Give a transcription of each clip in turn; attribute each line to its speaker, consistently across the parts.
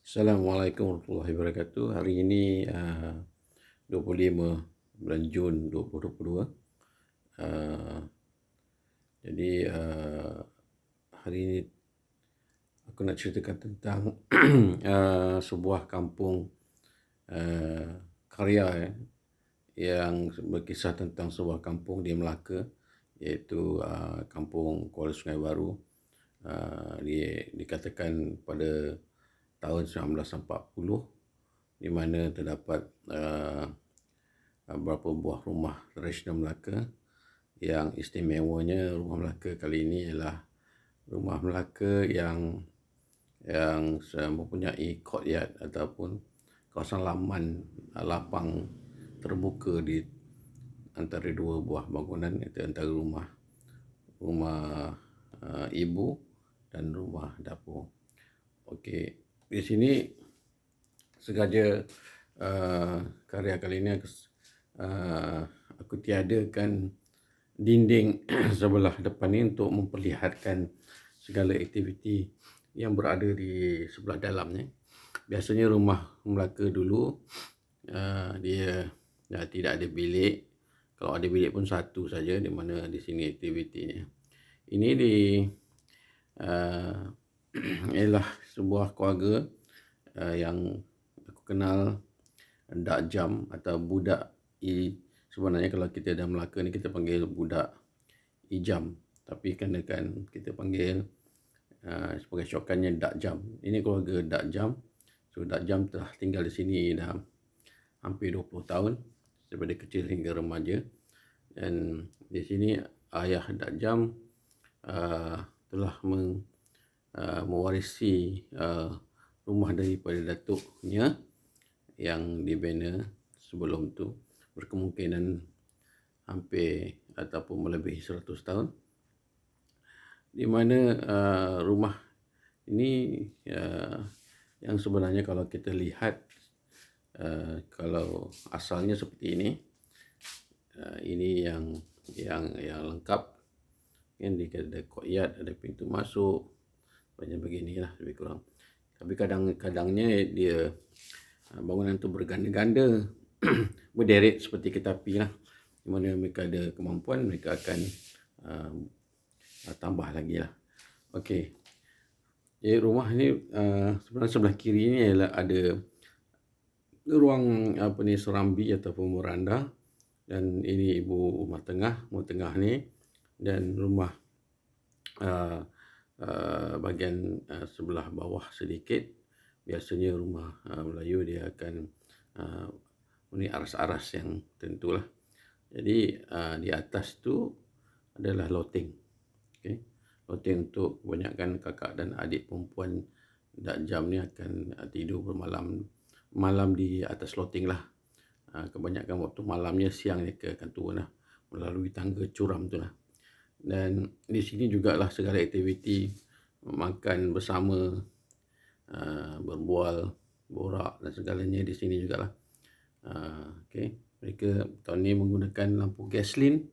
Speaker 1: Assalamualaikum warahmatullahi wabarakatuh. Hari ini 25 bulan Jun 2022. Uh, jadi hari ini aku nak ceritakan tentang sebuah kampung karya yang berkisah tentang sebuah kampung di Melaka, iaitu kampung Kuala Sungai Baru. Dikatakan pada tahun 1940, di mana terdapat beberapa buah rumah tradisional Melaka. Yang istimewanya rumah Melaka kali ini ialah rumah Melaka yang mempunyai courtyard ataupun kawasan laman lapang terbuka di antara dua buah bangunan, iaitu antara rumah ibu dan rumah dapur. Okey, di sini sengaja karya kali ini aku tiadakan dinding sebelah depan ini untuk memperlihatkan segala aktiviti yang berada di sebelah dalamnya. Biasanya rumah Melaka dulu dia tidak ada bilik. Kalau ada bilik pun satu saja, di mana di sini aktivitinya. Ini ialah sebuah keluarga yang aku kenal, Dak Jam atau budak sebenarnya kalau kita dalam Melaka ni kita panggil budak Ijam, tapi kan kita panggil sebagai syokannya Dak Jam. Ini keluarga Dak Jam. So Dak Jam telah tinggal di sini dah hampir 20 tahun, daripada kecil hingga remaja. Dan di sini ayah Dak Jam telah mewarisi rumah daripada datuknya yang dibina sebelum tu, berkemungkinan hampir ataupun melebihi 100 tahun, di mana rumah ini yang sebenarnya kalau kita lihat kalau asalnya seperti ini, ini yang lengkap kan, ada courtyard, ada pintu masuk, banyak beginilah lebih kurang. Tapi kadang-kadangnya dia bangunan tu berganda-ganda berderet seperti kereta api lah. Di mana mereka ada kemampuan, mereka akan tambah lagi lah. Okey. Jadi rumah ni sebenarnya sebelah kiri ni ialah ada ruang serambi ataupun veranda, dan ini ibu rumah tengah ni, dan rumah bahagian sebelah bawah sedikit. Biasanya rumah Melayu dia akan ini aras-aras yang tentulah. Jadi di atas tu adalah loteng. Okey. Loteng untuk kebanyakan kakak dan adik perempuan Dak Jam ni akan tidur malam di atas loteng lah. Kebanyakan waktu malamnya, siang mereka akan turun lah melalui tangga curam tu lah. Dan di sini jugalah segala aktiviti makan bersama, berbual, borak dan segalanya di sini jugalah. Okey, mereka tahun ni menggunakan lampu gaslin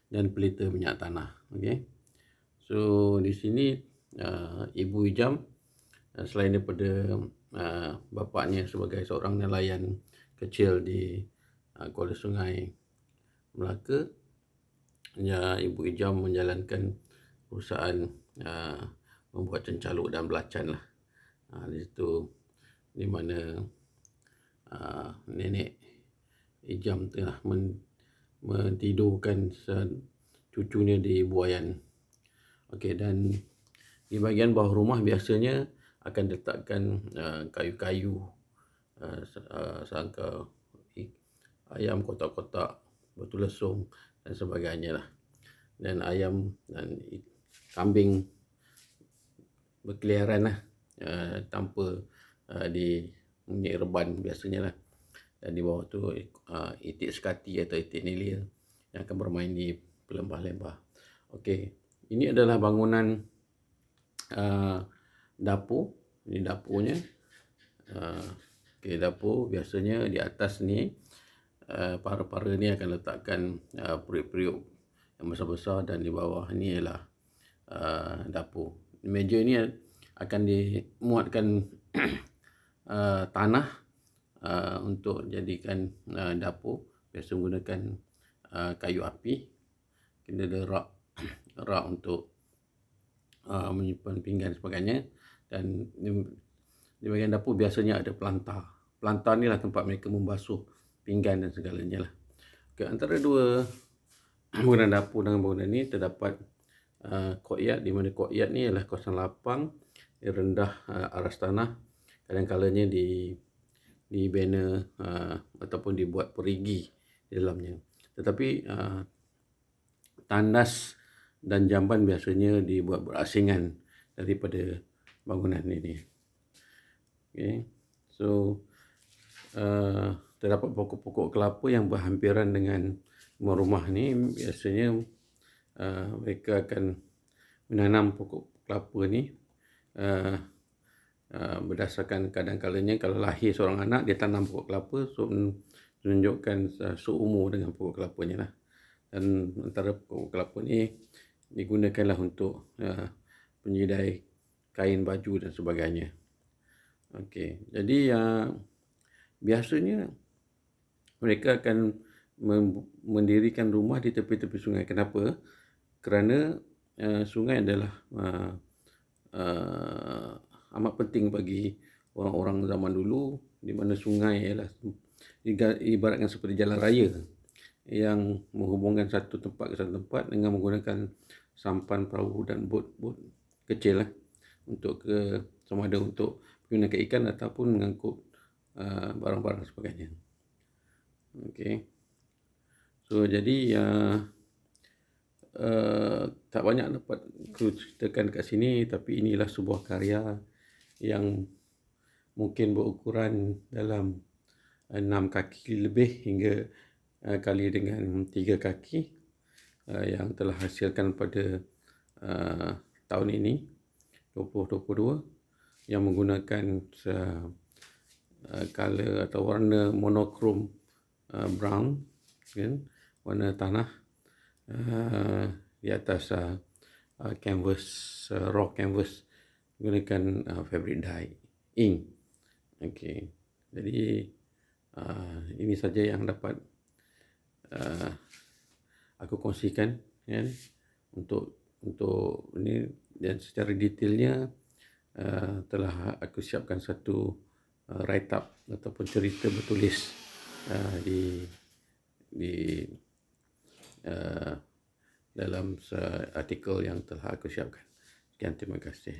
Speaker 1: dan pelita minyak tanah. Okey. So di sini Ibu Ijam, selain daripada bapaknya sebagai seorang nelayan kecil di Kuala Sungai Melaka, Ibu Ijam menjalankan perusahaan membuat cencaluk dan belacan lah. Di situ di mana nenek Ijam telah mentidurkan cucunya di buaian. Okey, dan di bahagian bawah rumah biasanya akan letakkan kayu-kayu, sangka ayam kotak-kotak, batu lesung dan sebagainya lah. Dan ayam dan kambing berkeliaran lah tanpa di reban biasanya lah. Dan di bawah tu itik sekati atau itik nilir yang akan bermain di pelembah-lembah. Okey, ini adalah bangunan dapur. Ini dapurnya. Okey, dapur biasanya di atas ni para-para ni akan letakkan periuk-periuk yang besar-besar, dan di bawah ni ialah dapur. Meja ni akan dimuatkan tanah untuk jadikan dapur. Biasa menggunakan kayu api, kena ada rak untuk menyimpan pinggan dan sebagainya. Dan di bahagian dapur biasanya ada pelantar. Pelantar ni lah tempat mereka membasuh pinggan dan segalanya lah. Okay, antara dua bangunan dapur dengan bangunan ni terdapat courtyard, di mana courtyard ni adalah kawasan lapang yang rendah aras tanah. Kadang-kadangnya dibina ataupun dibuat perigi di dalamnya. Tetapi tandas dan jamban biasanya dibuat berasingan daripada bangunan ini. Okay. So terdapat pokok-pokok kelapa yang berhampiran dengan rumah ni. Biasanya mereka akan menanam pokok kelapa ni berdasarkan kadang-kadangnya kalau lahir seorang anak dia tanam pokok kelapa, so menunjukkan seumur dengan pokok kelapanya lah. Dan antara pokok kelapa ni digunakanlah untuk penyedai kain, baju dan sebagainya. Okey, jadi biasanya mereka akan mendirikan rumah di tepi-tepi sungai. Kenapa? Kerana sungai adalah amat penting bagi orang-orang zaman dulu, di mana sungai ialah ibaratkan seperti jalan raya yang menghubungkan satu tempat ke satu tempat dengan menggunakan sampan, perahu dan bot kecil lah, untuk sama ada untuk menggunakan ikan ataupun mengangkut barang-barang sebagainya. Okey. So jadi tak banyak dapat aku ceritakan kat sini, tapi inilah sebuah karya yang mungkin berukuran dalam 6 kaki lebih hingga kali dengan 3 kaki yang telah hasilkan pada tahun ini 2022, yang menggunakan color atau warna monokrom brown, kan, warna tanah di atas canvas, raw canvas, menggunakan fabric dye ink. Okey, jadi ini saja yang dapat aku kongsikan, kan, untuk ini. Dan secara detailnya telah aku siapkan satu write up ataupun cerita bertulis di dalam artikel yang telah aku siapkan. Sekian, terima kasih.